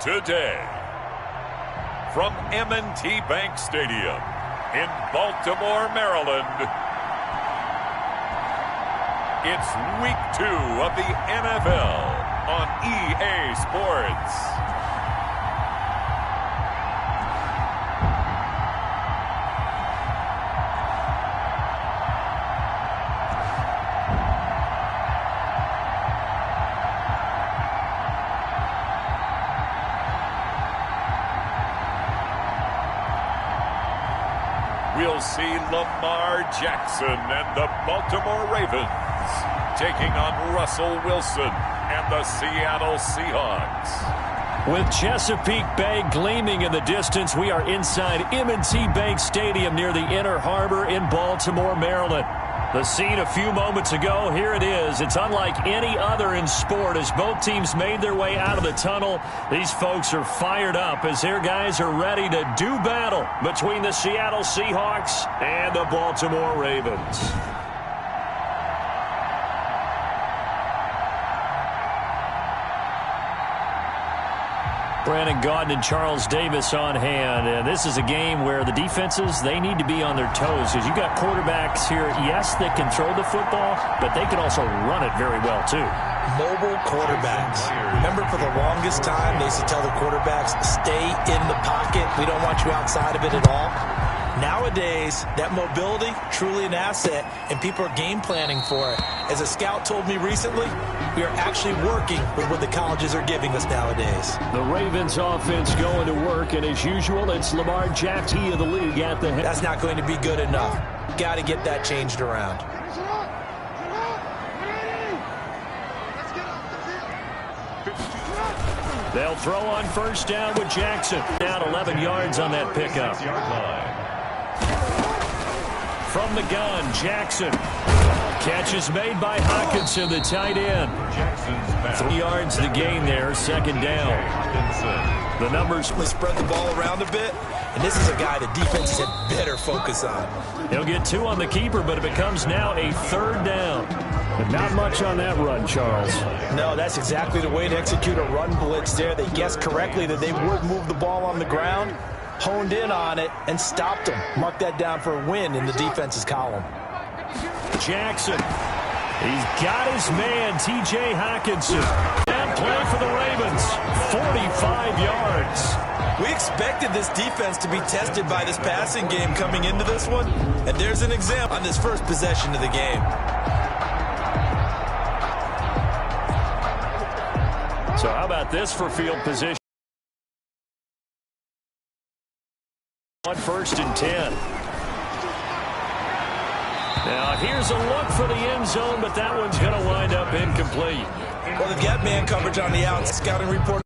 Today, from M&T Bank Stadium in Baltimore, Maryland, it's Week 2 of the NFL on EA Sports. We'll see Lamar Jackson and the Baltimore Ravens taking on Russell Wilson and the Seattle Seahawks. With Chesapeake Bay gleaming in the distance, we are inside M&T Bank Stadium near the Inner Harbor in Baltimore, Maryland. The scene a few moments ago, here it is. It's unlike any other in sport as both teams made their way out of the tunnel. These folks are fired up as their guys are ready to do battle between the Seattle Seahawks and the Baltimore Ravens. Brandon Gaudin and Charles Davis on hand. And this is a game where the defenses, they need to be on their toes. Because you've got quarterbacks here, yes, that can throw the football, but they can also run it very well, too. Mobile quarterbacks. Remember, for the longest time, they used to tell the quarterbacks, stay in the pocket. We don't want you outside of it at all. Nowadays, that mobility, truly an asset, and people are game planning for it. As a scout told me recently, we are actually working with what the colleges are giving us nowadays. The Ravens offense going to work, and as usual, it's Lamar Jackson of the league at the head. That's not going to be good enough. Got to get that changed around. They'll throw on first down with Jackson. Down 11 yards on that pickup. From the gun, Jackson. Catch is made by Hawkinson, the tight end. 3 yards to gain there, second down. The numbers. Let's spread the ball around a bit, and this is a guy the defense had better focus on. He'll get 2 on the keeper, but it becomes now a third down. But not much on that run, Charles. No, that's exactly the way to execute a run blitz there. They guessed correctly that they would move the ball on the ground, honed in on it, and stopped them. Mark that down for a win in the defense's column. Jackson. He's got his man, T.J. Hawkinson. And play for the Ravens. 45 yards. We expected this defense to be tested by this passing game coming into this one. And there's an example on this first possession of the game. So how about this for field position? On 1st and 10. Now, here's a look for the end zone, but that one's going to wind up incomplete. Well, they've got man coverage on the outs. Scouting report.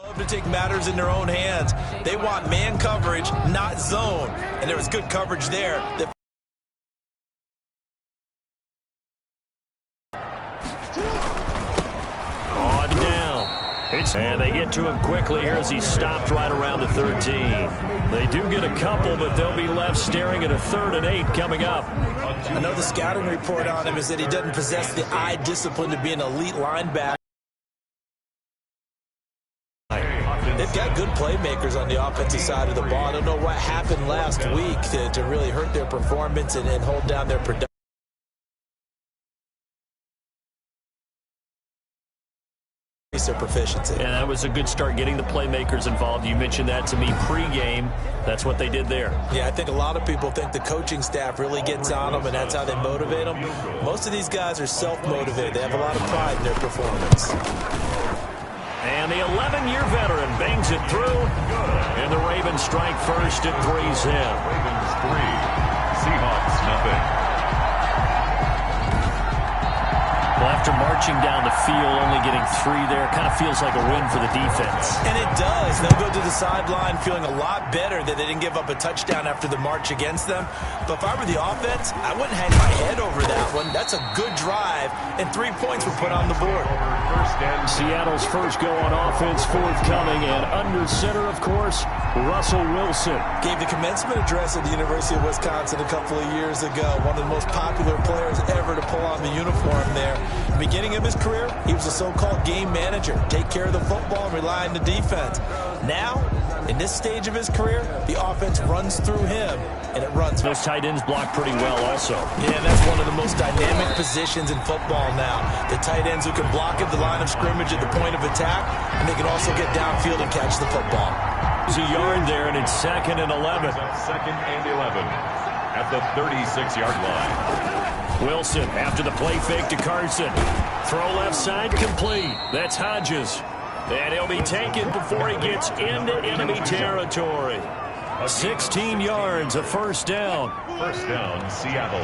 Love to take matters in their own hands. They want man coverage, not zone. And there was good coverage there. On down. It's And they get to him quickly here as he's stopped right around the 13. They do get a couple, but they'll be left staring at a 3rd and 8 coming up. I know the scouting report on him is that he doesn't possess the eye discipline to be an elite linebacker. They've got good playmakers on the offensive side of the ball. I don't know what happened last week to really hurt their performance and hold down their production. Their proficiency. And that was a good start getting the playmakers involved. You mentioned that to me pregame. That's what they did there. Yeah, I think a lot of people think the coaching staff really gets on them, and that's how they motivate them. Most of these guys are self-motivated. They have a lot of pride in their performance. And the 11-year veteran bangs it through. And the Ravens strike first at 3's in. Ravens 3, Seahawks nothing. Well, after marching down the field, only getting 3 there, kind of feels like a win for the defense. And it does. They'll go to the sideline feeling a lot better that they didn't give up a touchdown after the march against them. But if I were the offense, I wouldn't hang my head over that one. That's a good drive, and 3 points were put on the board. Seattle's first go on offense forthcoming, and under center, of course, Russell Wilson. Gave the commencement address at the University of Wisconsin a couple of years ago. One of the most popular players ever to pull on the uniform there. Beginning of his career, he was a so-called game manager. Take care of the football and rely on the defense. Now, in this stage of his career, the offense runs through him, and it runs. Those tight ends block pretty well also. Yeah, that's one of the most dynamic positions in football now. The tight ends who can block at the line of scrimmage at the point of attack, and they can also get downfield and catch the football. There's a yard there, and it's 2nd and 11. 2nd and 11 at the 36-yard line. Wilson after the play fake to Carson. Throw left side complete. That's Hodges. And he'll be taken before he gets into enemy territory. 16 yards, a first down. First down, Seattle.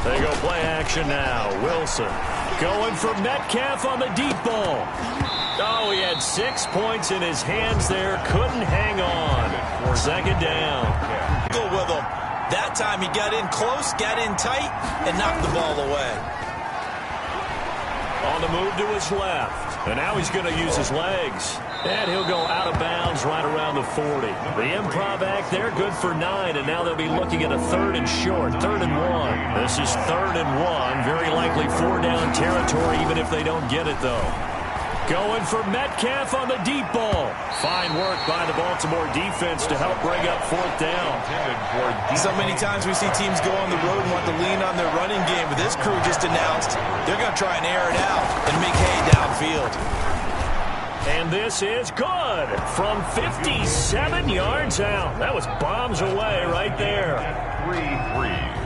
They go play action now. Wilson going for Metcalf on the deep ball. Oh, he had 6 points in his hands there. Couldn't hang on. 2nd down. Go with him. That time he got in close, got in tight, and knocked the ball away. On the move to his left. And now he's going to use his legs. And he'll go out of bounds right around the 40. The improv act there, good for 9. And now they'll be looking at a 3rd and short, 3rd and 1. This is 3rd and 1. Very likely 4-down territory, even if they don't get it, though. Going for Metcalf on the deep ball. Fine work by the Baltimore defense to help bring up 4th down. So many times we see teams go on the road and want to lean on their running game, but this crew just announced they're going to try and air it out and make hay downfield. And this is good from 57 yards out. That was bombs away right there. 3-3.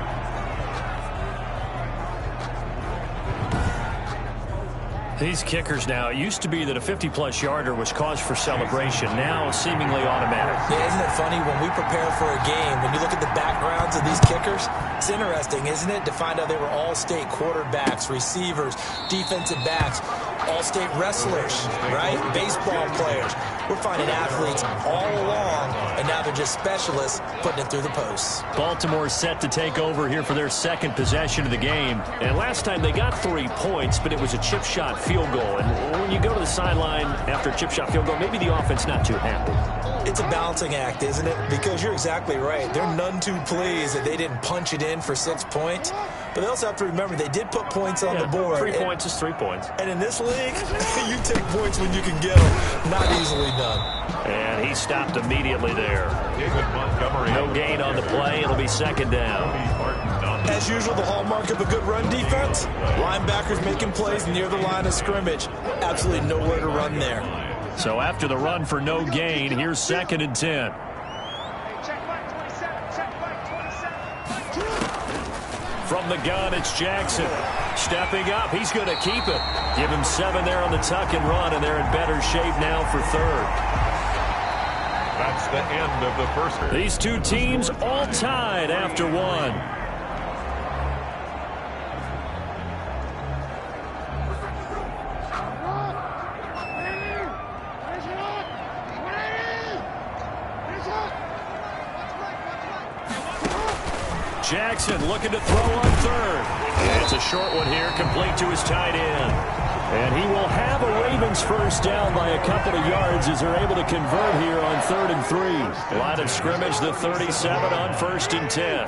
These kickers now, it used to be that a 50-plus yarder was cause for celebration. Now seemingly automatic. Yeah, isn't it funny when we prepare for a game, when you look at the backgrounds of these kickers, it's interesting, isn't it, to find out they were all-state quarterbacks, receivers, defensive backs, all-state wrestlers, right? Baseball players. We're finding athletes all along, and now they're just specialists putting it through the posts. Baltimore set to take over here for their 2nd possession of the game. And last time they got 3 points, but it was a chip shot field goal. And when you go to the sideline after a chip shot field goal, maybe the offense not too happy. It's a balancing act, isn't it? Because you're exactly right. They're none too pleased that they didn't punch it in for 6 points. But they also have to remember they did put points on the board. 3 points is 3 points. And in this league, you take points when you can get them. Not easily done. And he stopped immediately there. No gain on the play. It'll be 2nd down. As usual, the hallmark of a good run defense, linebackers making plays near the line of scrimmage. Absolutely nowhere to run there. So after the run for no gain, here's 2nd and 10. From the gun, it's Jackson. Stepping up, he's going to keep it. Give him 7 there on the tuck and run, and they're in better shape now for 3rd. That's the end of the first. These two teams all tied after 1. Jackson looking to throw on third. And it's a short one here, complete to his tight end. And he will have a Ravens first down by a couple of yards as they're able to convert here on 3rd and 3. Line of scrimmage, the 37 on 1st and 10.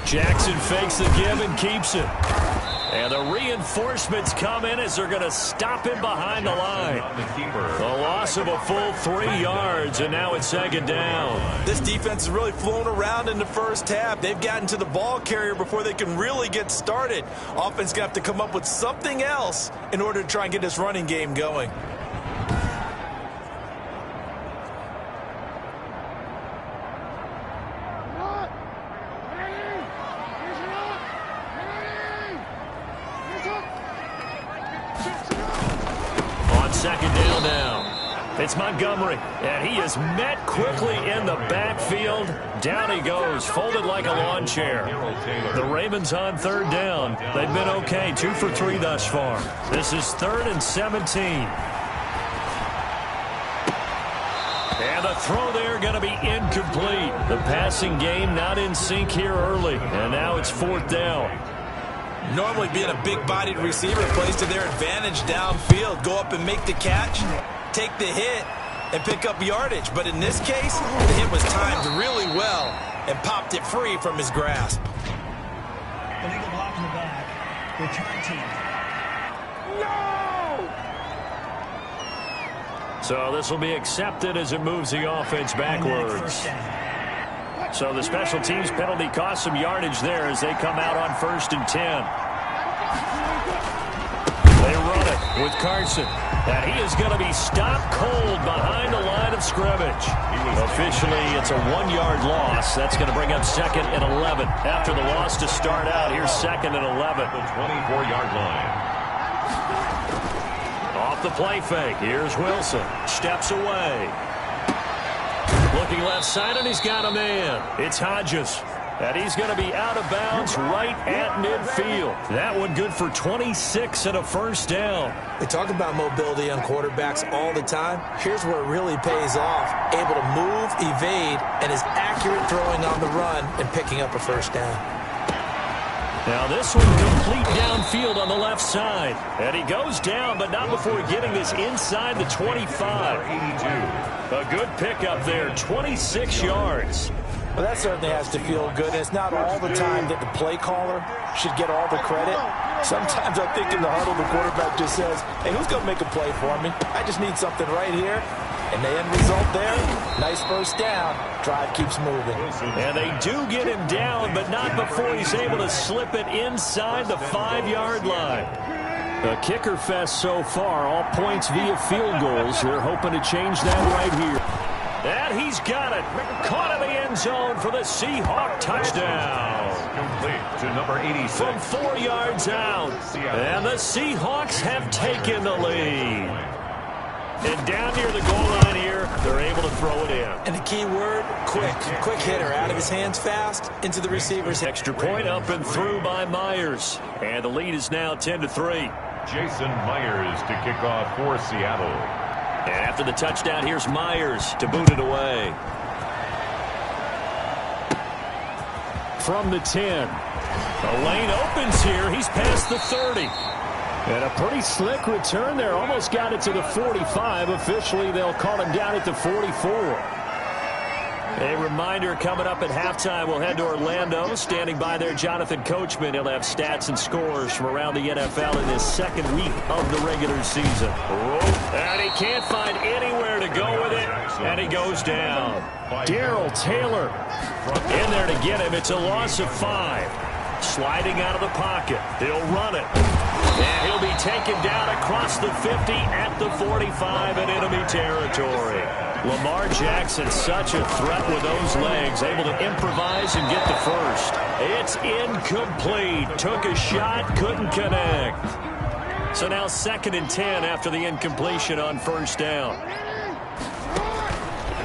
Jackson fakes the give and keeps it. And the reinforcements come in as they're going to stop him behind the line. A loss of a full 3 yards, and now it's 2nd down. This defense is really flown around in the first half. They've gotten to the ball carrier before they can really get started. Offense got to come up with something else in order to try and get this running game going. It's Montgomery, and he is met quickly in the backfield. Down he goes, folded like a lawn chair. The Ravens on 3rd down. They've been okay, 2 for 3 thus far. This is 3rd and 17. And the throw there going to be incomplete. The passing game not in sync here early, and now it's 4th down. Normally being a big-bodied receiver plays to their advantage downfield. Go up and make the catch, take the hit, and pick up yardage. But in this case, the hit was timed really well and popped it free from his grasp. Illegal block in the back. Return team. No! So this will be accepted as it moves the offense backwards. So the special teams penalty cost some yardage there as they come out on 1st and 10. They run it with Carson. And he is going to be stopped cold behind the line of scrimmage. Officially, it's a 1-yard loss. That's going to bring up 2nd and 11. After the loss to start out, here's 2nd and 11. The 24-yard line. Off the play fake. Here's Wilson. Steps away. Looking left side, and he's got a man. It's Hodges. And he's going to be out of bounds right at midfield. That one good for 26 and a first down. They talk about mobility on quarterbacks all the time. Here's where it really pays off. Able to move, evade, and is accurate throwing on the run and picking up a first down. Now this one complete downfield on the left side. And he goes down, but not before getting this inside the 25. A good pickup there, 26 yards. Well, that certainly has to feel good. And it's not all the time that the play caller should get all the credit. Sometimes I think in the huddle, the quarterback just says, hey, who's going to make a play for me? I just need something right here. And the end result there, nice first down. Drive keeps moving. And they do get him down, but not before he's able to slip it inside the 5-yard line. A kicker fest so far, all points via field goals. They're hoping to change that right here. And he's got it. Caught in the end zone for the Seahawks touchdown. Complete to number 86. From 4 yards out. And the Seahawks have taken the lead. And down near the goal line here, they're able to throw it in. And the key word, quick. Quick hitter, out of his hands fast, into the receiver's. Extra point up and through by Myers. And the lead is now 10-3. Jason Myers to kick off for Seattle. And after the touchdown, here's Myers to boot it away. From the 10. The lane opens here. He's past the 30. And a pretty slick return there. Almost got it to the 45. Officially, they'll call him down at the 44. A reminder coming up at halftime, we'll head to Orlando. Standing by there, Jonathan Coachman. He'll have stats and scores from around the NFL in his 2nd week of the regular season. And he can't find anywhere to go with it. And he goes down. Darrell Taylor in there to get him. It's a loss of 5. Sliding out of the pocket. He'll run it. And he'll be taken down across the 50 at the 45 in enemy territory. Lamar Jackson, such a threat with those legs, able to improvise and get the first. It's incomplete. Took a shot, couldn't connect. So now 2nd and 10 after the incompletion on first down.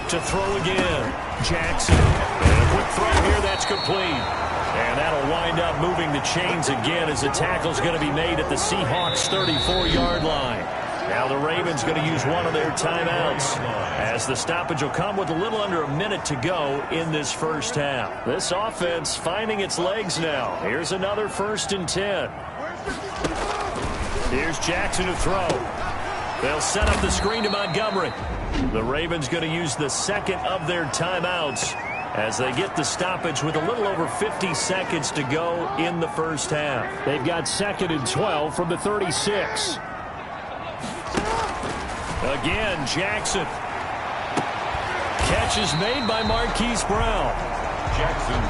To throw again, Jackson. And a quick throw here, that's complete. And that'll wind up moving the chains again as the tackle's going to be made at the Seahawks 34-yard line. Now the Ravens going to use one of their timeouts as as the stoppage will come with a little under a minute to go in this first half. This offense finding its legs now. Here's another 1st and 10. Here's Jackson to throw. They'll set up the screen to Montgomery. The Ravens going to use the second of their timeouts as they get the stoppage with a little over 50 seconds to go in the first half. They've got 2nd and 12 from the 36. Again, Jackson. Catch is made by Marquise Brown.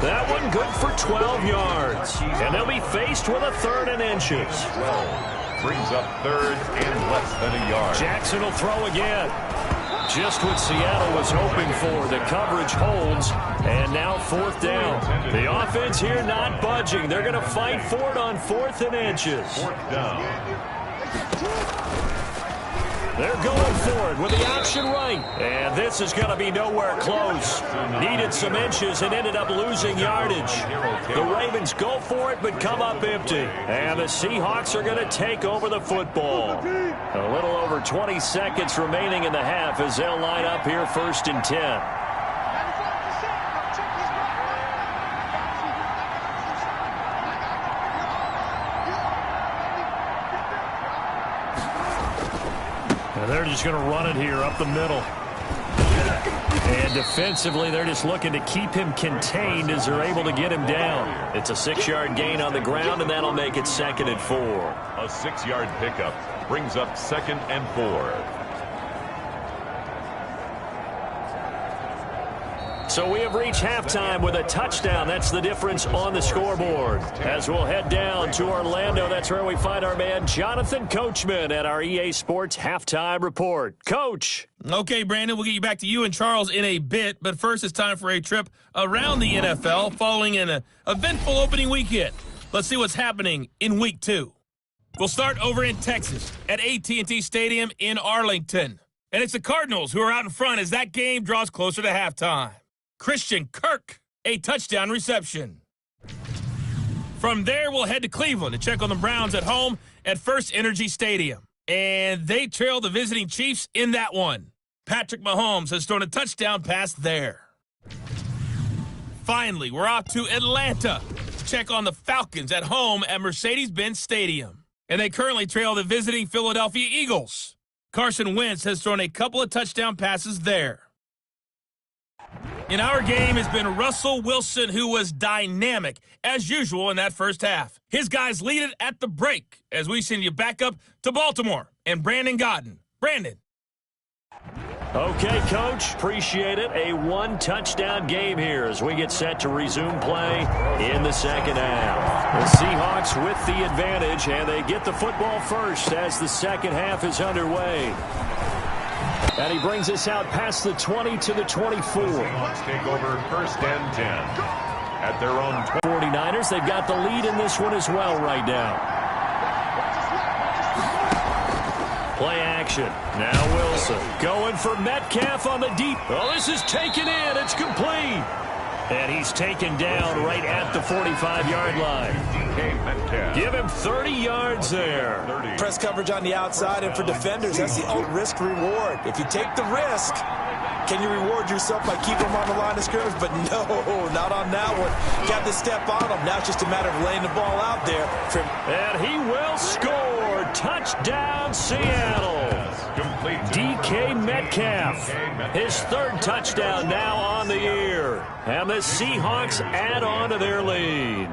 That one good for 12 yards. And they'll be faced with a 3rd and inches. 12 brings up 3rd and less than a yard. Jackson will throw again. Just what Seattle was hoping for. The coverage holds, and now 4th down. The offense here not budging. They're going to fight for it on 4th and inches. 4th down. They're going for it with the option right. And this is going to be nowhere close. Needed some inches and ended up losing yardage. The Ravens go for it but come up empty. And the Seahawks are going to take over the football. A little over 20 seconds remaining in the half as they'll line up here 1st and 10. They're just going to run it here up the middle. And defensively, they're just looking to keep him contained as they're able to get him down. It's a 6-yard gain on the ground, and that'll make it 2nd and 4. A 6-yard pickup brings up 2nd and 4. So we have reached halftime with a touchdown. That's the difference on the scoreboard. As we'll head down to Orlando, that's where we find our man Jonathan Coachman at our EA Sports Halftime Report. Coach. Okay, Brandon, we'll get you back to you and Charles in a bit. But first, it's time for a trip around the NFL following an eventful opening weekend. Let's see what's happening in Week 2. We'll start over in Texas at AT&T Stadium in Arlington. And it's the Cardinals who are out in front as that game draws closer to halftime. Christian Kirk, a touchdown reception. From there, we'll head to Cleveland to check on the Browns at home at First Energy Stadium. And they trail the visiting Chiefs in that one. Patrick Mahomes has thrown a touchdown pass there. Finally, we're off to Atlanta to check on the Falcons at home at Mercedes-Benz Stadium. And they currently trail the visiting Philadelphia Eagles. Carson Wentz has thrown a couple of touchdown passes there. In our game has been Russell Wilson, who was dynamic, as usual, in that first half. His guys lead it at the break as we send you back up to Baltimore and Brandon Godden. Brandon. Okay, Coach. Appreciate it. A 1-touchdown game here as we get set to resume play in the second half. The Seahawks with the advantage, and they get the football first as the second half is underway. And he brings us out past the 20 to the 24. Seahawks take over 1st and 10 at their own 49ers. They've got the lead in this one as well right now. Play action. Now Wilson going for Metcalf on the deep. Oh, this is taken in. It's complete. And he's taken down right at the 45-yard line. Give him 30 yards there. Press coverage on the outside, and for defenders, that's the old risk-reward. If you take the risk, can you reward yourself by keeping them on the line of scrimmage? But no, not on that one. Got to step on them. Now it's just a matter of laying the ball out there. And he will score. Touchdown, Seattle. DK Metcalf, his 3rd touchdown now on the year. And the Seahawks add on to their lead.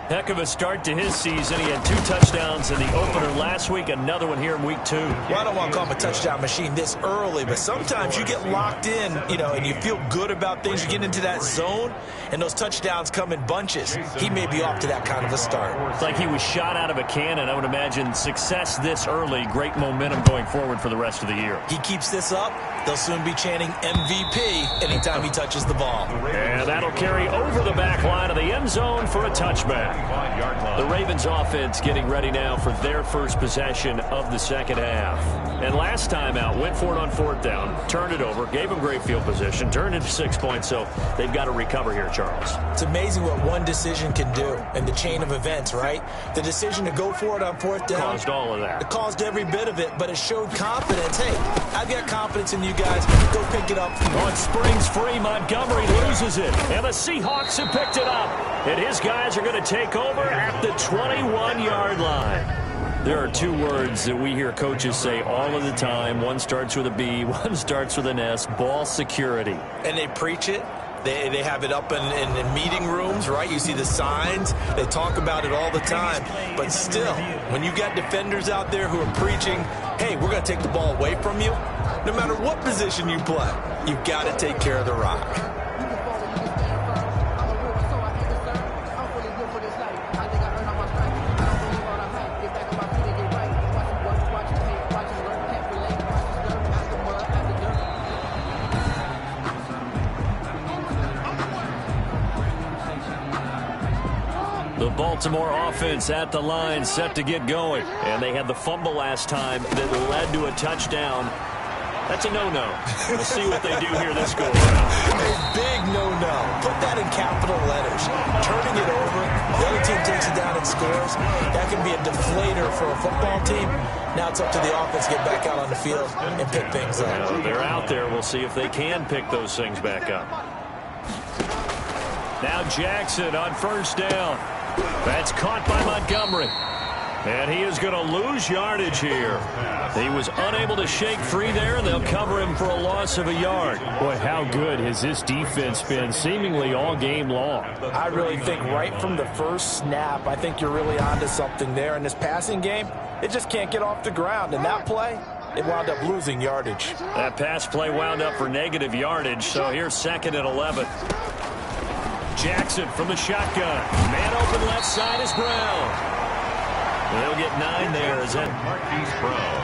Heck of a start to his season. He had 2 touchdowns in the opener last week, another one here in Week 2. Well, I don't want to call him a touchdown machine this early, but sometimes you get locked in, and you feel good about things. You get into that zone, and those touchdowns come in bunches. He may be off to that kind of a start. It's like he was shot out of a cannon. I would imagine success this early, great momentum going forward for the rest of the year. He keeps this up, they'll soon be chanting MVP anytime he touches the ball. And that'll carry over the back line of the end zone for a touchback. 25-yard line. The Ravens offense getting ready now for their first possession of the second half. And last time out, went for it on fourth down, turned it over, gave them great field position, turned into 6 points, so they've got to recover here, Charles. It's amazing what one decision can do in the chain of events, right? The decision to go for it on fourth down. Caused all of that. It caused every bit of it, but it showed confidence. Hey, I've got confidence in you guys. Go pick it up. On springs free, Montgomery loses it, and the Seahawks have picked it up. And his guys are going to take over at the 21-yard line. There are two words that we hear coaches say all of the time. One starts with a B, one starts with an S, ball security. And they preach it. They have it up in meeting rooms, right? You see the signs. They talk about it all the time. But still, when you got defenders out there who are preaching, hey, we're going to take the ball away from you, no matter what position you play, you've got to take care of the rock. The Baltimore offense at the line, set to get going. And they had the fumble last time that led to a touchdown. That's a no-no. We'll see what they do here this go-around. A big no-no. Put that in capital letters. Turning it over, the other team takes it down and scores. That can be a deflator for a football team. Now it's up to the offense to get back out on the field and pick things up. Well, they're out there. We'll see if they can pick those things back up. Now Jackson on first down. That's caught by Montgomery. And he is going to lose yardage here. He was unable to shake free there, and they'll cover him for a loss of a yard. Boy, how good has this defense been seemingly all game long? I really think right from the first snap, I think you're really onto something there. In this passing game, it just can't get off the ground. And that play, it wound up losing yardage. That pass play wound up for negative yardage, so here's 2nd and 11. Jackson from the shotgun. Man open left side is Brown. They'll get 9 there. Is that Marquise Brown?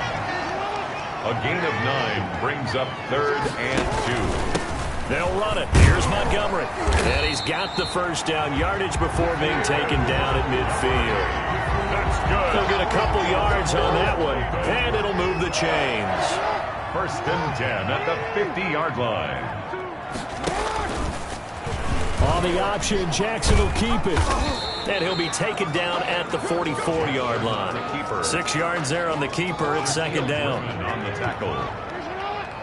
A gain of 9 brings up 3rd and 2. They'll run it. Here's Montgomery. And he's got the first down. Yardage before being taken down at midfield. That's good. They'll get a couple yards on that one, and it'll move the chains. 1st and 10 at the 50-yard line. On the option, Jackson will keep it. And he'll be taken down at the 44-yard line. 6 yards there on the keeper. It's 2nd down. On the tackle.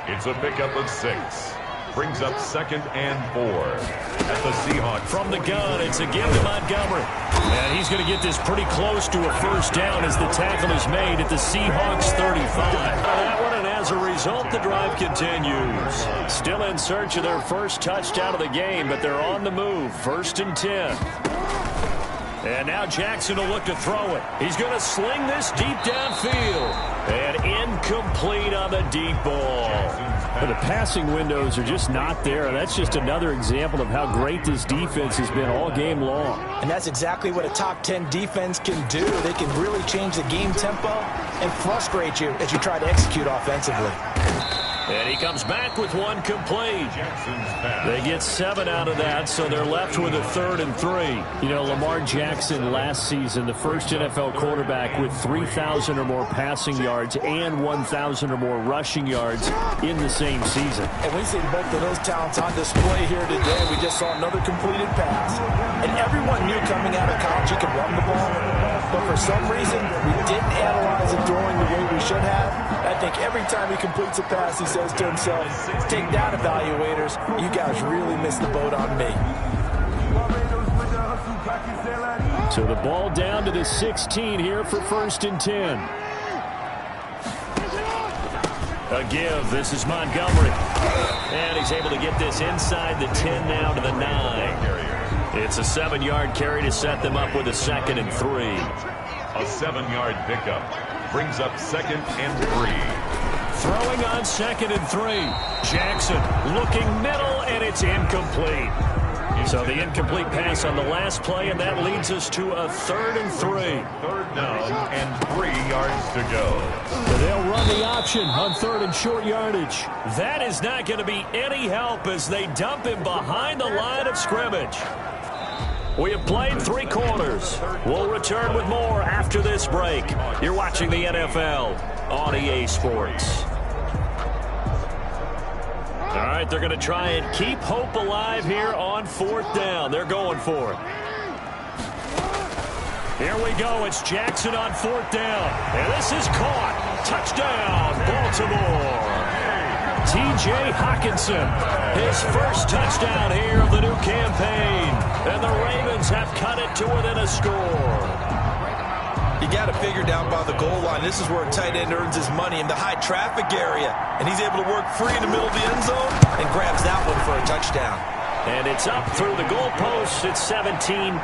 It's a pickup of 6. Brings up 2nd and 4 at the Seahawks. From the gun, it's a give to Montgomery. And he's going to get this pretty close to a first down as the tackle is made at the Seahawks 35. That one, and as a result, the drive continues. Still in search of their first touchdown of the game, but they're on the move. 1st and 10. And now Jackson will look to throw it. He's going to sling this deep downfield. And incomplete on the deep ball. But the passing windows are just not there. That's just another example of how great this defense has been all game long. And that's exactly what a top 10 defense can do. They can really change the game tempo and frustrate you as you try to execute offensively. And he comes back with one complete. They get 7 out of that, so they're left with a 3rd and 3. You know, Lamar Jackson last season, the first NFL quarterback with 3,000 or more passing yards and 1,000 or more rushing yards in the same season. And we see both of those talents on display here today. We just saw another completed pass. And everyone knew coming out of college he could run the ball. But for some reason, we didn't analyze it throwing the way we should have. I think every time he completes a pass, he says to himself, take down evaluators, you guys really missed the boat on me. So the ball down to the 16 here for 1st and 10. A give. This is Montgomery. And he's able to get this inside the 10 now to the 9. It's a 7-yard carry to set them up with a 2nd and 3. A 7-yard pickup brings up 2nd and 3. Throwing on 2nd and 3. Jackson looking middle, and it's incomplete. So the incomplete pass on the last play, and that leads us to a 3rd and 3. 3rd down and 3 yards to go. So they'll run the option on 3rd and short yardage. That is not going to be any help as they dump him behind the line of scrimmage. We have played 3 quarters. We'll return with more after this break. You're watching the NFL on EA Sports. All right, they're going to try and keep hope alive here on 4th down. They're going for it. Here we go. It's Jackson on 4th down. And this is caught. Touchdown, Baltimore. T.J. Hockenson, his first touchdown here of the new campaign. And the Ravens have cut it to within a score. You got to figure down by the goal line. This is where a tight end earns his money in the high traffic area. And he's able to work free in the middle of the end zone and grabs that one for a touchdown. And it's up through the goalposts. It's 17-10.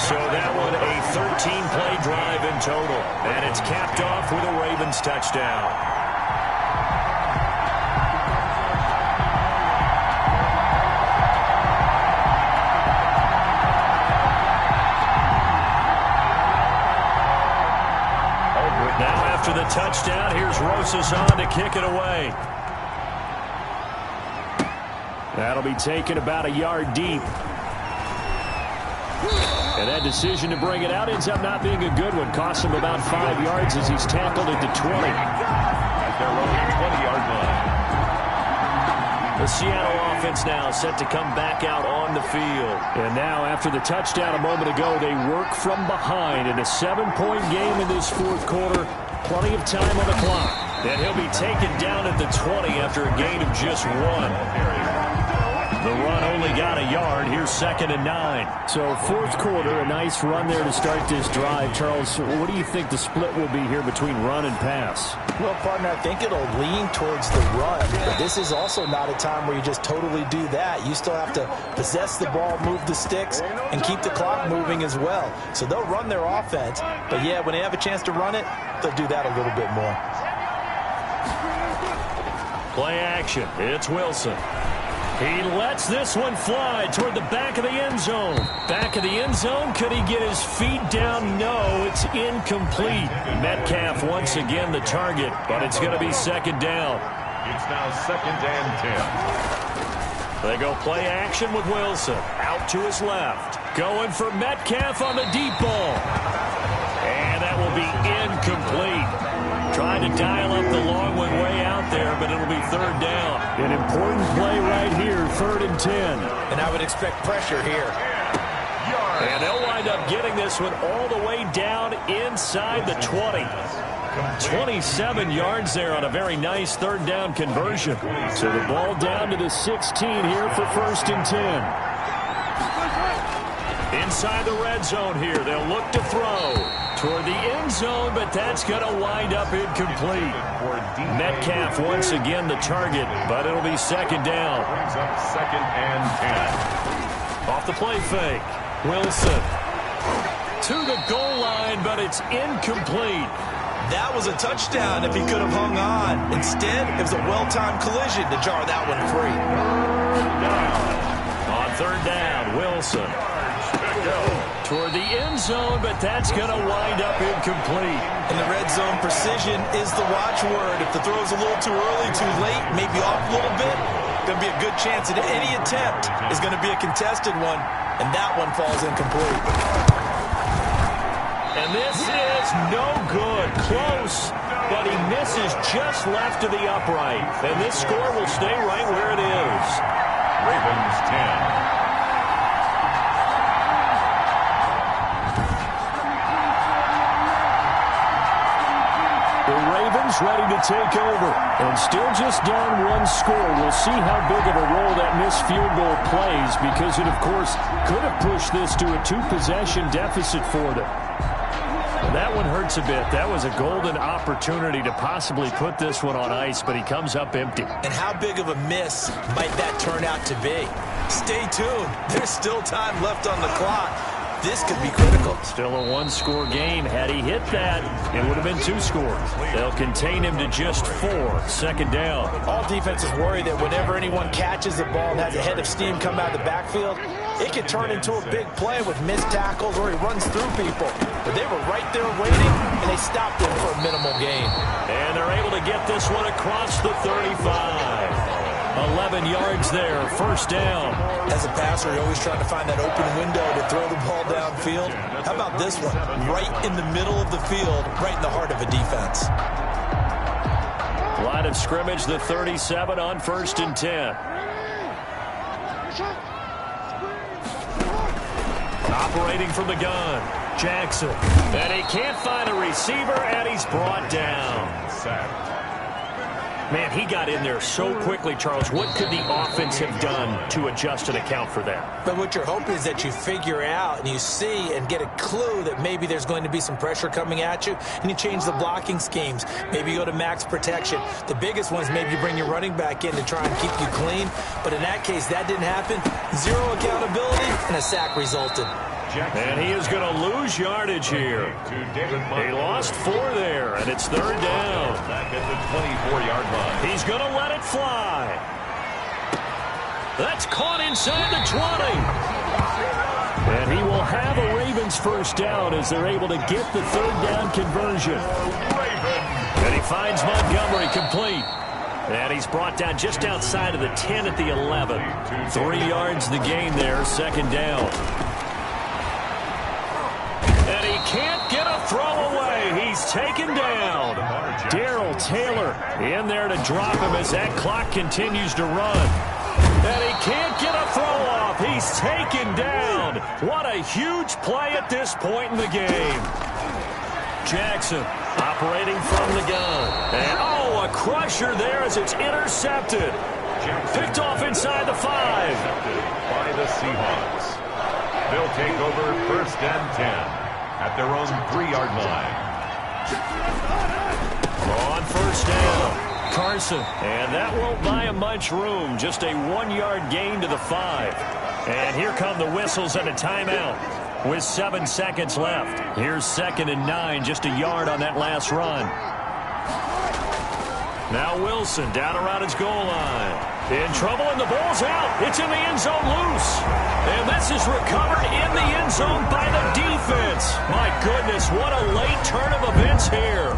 So that one a 13-play drive in total. And it's capped off with a Ravens touchdown. After the touchdown, here's Rosas on to kick it away. That'll be taken about a yard deep. And that decision to bring it out ends up not being a good one. Costs him about 5 yards as he's tackled at the 20. At their own 20-yard line. The Seattle offense now set to come back out on the field. And now, after the touchdown a moment ago, they work from behind in a 7-point game in this 4th quarter. Plenty of time on the clock. And he'll be taken down at the 20 after a gain of just 1. The run only got a yard. Here's 2nd and 9. So 4th quarter, a nice run there to start this drive. Charles, what do you think the split will be here between run and pass? Well, partner, I think it'll lean towards the run. But this is also not a time where you just totally do that. You still have to possess the ball, move the sticks, and keep the clock moving as well. So they'll run their offense. But, yeah, when they have a chance to run it, they'll do that a little bit more. Play action. It's Wilson. He lets this one fly toward the back of the end zone. Back of the end zone. Could he get his feet down? No, it's incomplete. Metcalf once again the target, but it's going to be 2nd down. It's now 2nd and 10. They go play action with Wilson. Out to his left. Going for Metcalf on the deep ball. And that will be incomplete. Trying to dial up the long one way out there, but it'll be 3rd down. An important play right here, 3rd and 10. And I would expect pressure here. And they'll wind up getting this one all the way down inside the 20. 27 yards there on a very nice 3rd down conversion. So the ball down to the 16 here for 1st and 10. Inside the red zone here, they'll look to throw toward the end zone, but that's going to wind up incomplete. Metcalf once again the target, but it'll be 2nd down. Brings up 2nd and 10. Off the play fake, Wilson to the goal line, but it's incomplete. That was a touchdown if he could have hung on. Instead, it was a well-timed collision to jar that one free. On 3rd down, Wilson toward the end zone, but that's going to wind up incomplete. In the red zone, precision is the watchword. If the throw's a little too early, too late, maybe off a little bit, going to be a good chance that any attempt is going to be a contested one, and that one falls incomplete. And this is no good. Close, but he misses just left of the upright. And this score will stay right where it is. Ravens 10. Ready to take over. And still just down 1 score. We'll see how big of a role that missed field goal plays, because it, of course, could have pushed this to a 2-possession deficit for them. And that one hurts a bit. That was a golden opportunity to possibly put this one on ice, but he comes up empty. And how big of a miss might that turn out to be? Stay tuned. There's still time left on the clock. This could be critical. Still a 1-score game. Had he hit that, it would have been 2 scores. They'll contain him to just 4. 2nd down. All defenses worry that whenever anyone catches the ball and has a head of steam come out of the backfield, it can turn into a big play with missed tackles or he runs through people. But they were right there waiting, and they stopped him for a minimal gain. And they're able to get this one across the 35. 11 yards there, first down. As a passer, you're always trying to find that open window to throw the ball downfield. How about this one? Right in the middle of the field, right in the heart of a defense. Line of scrimmage, the 37 on 1st and 10. Operating from the gun, Jackson. And he can't find a receiver, and he's brought down. Man, he got in there so quickly, Charles. What could the offense have done to adjust and account for that? But what you're hoping is that you figure out and you see and get a clue that maybe there's going to be some pressure coming at you, and you change the blocking schemes. Maybe you go to max protection. The biggest one is maybe you bring your running back in to try and keep you clean. But in that case, that didn't happen. Zero accountability, and a sack resulted. And he is going to lose yardage here. He lost 4 there, and it's 3rd down. Back at the 24-yard line. He's going to let it fly. That's caught inside the 20. And he will have a Ravens first down as they're able to get the 3rd down conversion. And he finds Montgomery complete. And he's brought down just outside of the 10 at the 11. 3 yards the gain there, 2nd down. And he can't get a throw away. He's taken down. Darrell Taylor in there to drop him as that clock continues to run. And he can't get a throw off. He's taken down. What a huge play at this point in the game. Jackson operating from the gun. And a crusher there as it's intercepted. Picked off inside the 5. By the Seahawks. They'll take over 1st and 10. At their own 3-yard line. On 1st down, Carson. And that won't buy him much room. Just a 1-yard gain to the 5. And here come the whistles and a timeout with 7 seconds left. Here's 2nd and 9, just a yard on that last run. Now Wilson down around his goal line. In trouble, and the ball's out. It's in the end zone loose. And this is recovered in the end zone by the defense. My goodness, what a late turn of events here.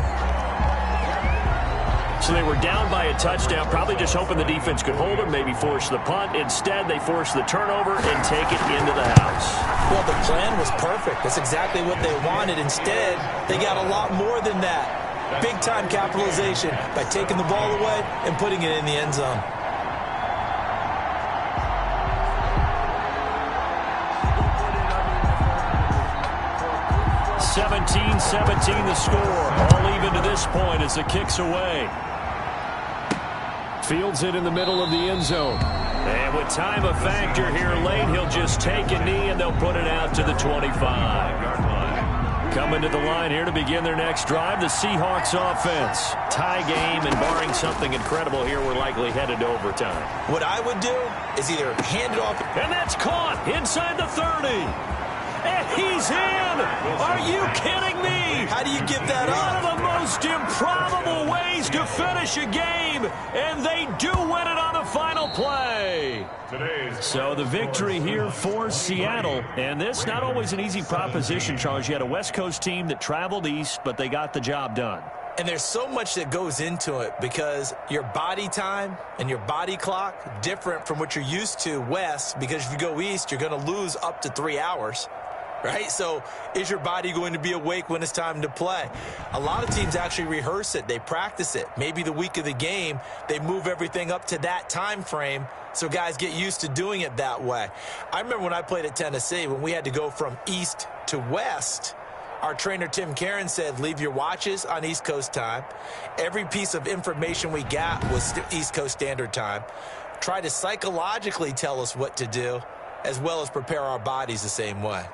So they were down by a touchdown, probably just hoping the defense could hold them, maybe force the punt. Instead, they force the turnover and take it into the house. Well, the plan was perfect. That's exactly what they wanted. Instead, they got a lot more than that. Big-time capitalization by taking the ball away and putting it in the end zone. 17-17 the score. All even to this point as the kick's away. Fields it in the middle of the end zone. And with time a factor here late, he'll just take a knee and they'll put it out to the 25-yard line. Coming to the line here to begin their next drive, the Seahawks offense. Tie game, and barring something incredible here, we're likely headed to overtime. What I would do is either hand it off. And that's caught inside the 30. And he's in! Are you kidding me? How do you give that up? One of the most improbable ways to finish a game, and they do win it on the final play. So the victory here for Seattle, and this not always an easy proposition, Charles. You had a West Coast team that traveled east, but they got the job done. And there's so much that goes into it because your body time and your body clock different from what you're used to west, because if you go east, you're going to lose up to 3 hours. Right? So is your body going to be awake when it's time to play? A lot of teams actually rehearse it. They practice it. Maybe the week of the game, they move everything up to that time frame so guys get used to doing it that way. I remember when I played at Tennessee, when we had to go from east to west, our trainer, Tim Karen, said, leave your watches on East Coast time. Every piece of information we got was East Coast Standard Time. Try to psychologically tell us what to do, as well as prepare our bodies the same way.